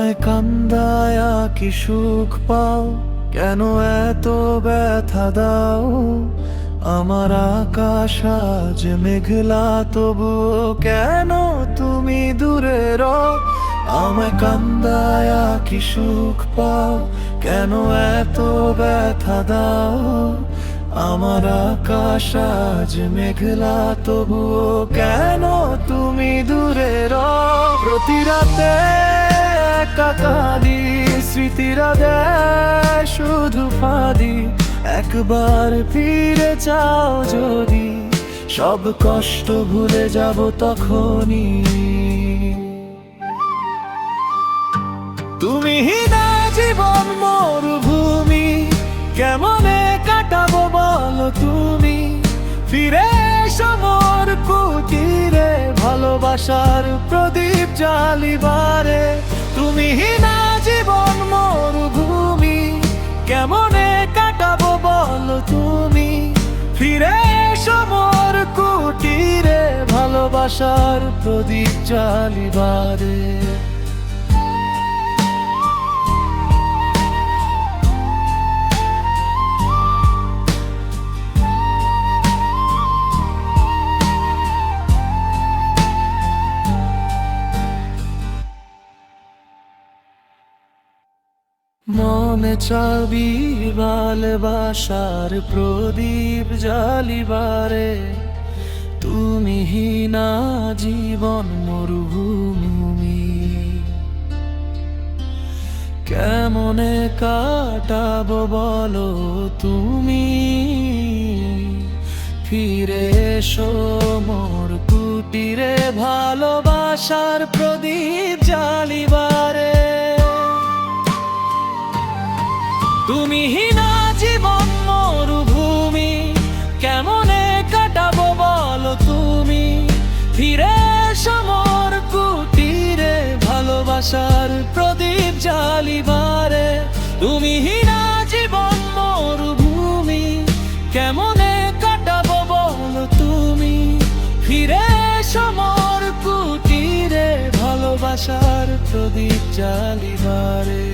আমায় কান্দায়া কি সুখ পাও, কেন এত ব্যথা দাও? আমার আকাশ আজ মেঘলা, তবুও কেন তুমি দূরে রও? আমায় কান্দায়া কি সুখ পাও, কেন এত ব্যথা দাও? আমার আকাশ আজ মেঘলা, তবুও কেন তুমি দূরে রও? প্রতি রাতে একা কাঁদি, স্মৃতিরা দেয় শুধু ফাঁদি। একবার ফিরে যাও যদি, সব কষ্ট ভুলে যাব তখনই। তুমি না জীবন মরুভূমি, কেমনে কাটাবো বলো তুমি? ফিরে এসো মোর কুটিরে, ভালোবাসার প্রদীপ জ্বালিবারে। তুমি না জীবন মরুভূমি, কেমনে কাটাবো বলো তুমি? ফিরে এসো মোর কুটিরে, ভালোবাসার প্রদীপ জ্বালিবারে। মনে চাবি ভালোবাসার প্রদীপ জ্বালিবারে। তুমি না জীবন মরুভূমি, কেমনে কাটাবো বলো তুমি? ফিরে এসো মোর কুটিরে, ভালোবাসার প্রদীপ জ্বালিবারে। তুমি না জীবন মরুভূমি, কেমনে কাটাবো বলো তুমি? ফিরে এসো মোর কুটিরে, ভালোবাসার প্রদীপ জ্বালিবারে। তুমি না জীবন মরুভূমি, কেমনে কাটাবো বলো তুমি? ফিরে এসো মোর কুটিরে, ভালোবাসার প্রদীপ জ্বালিবারে।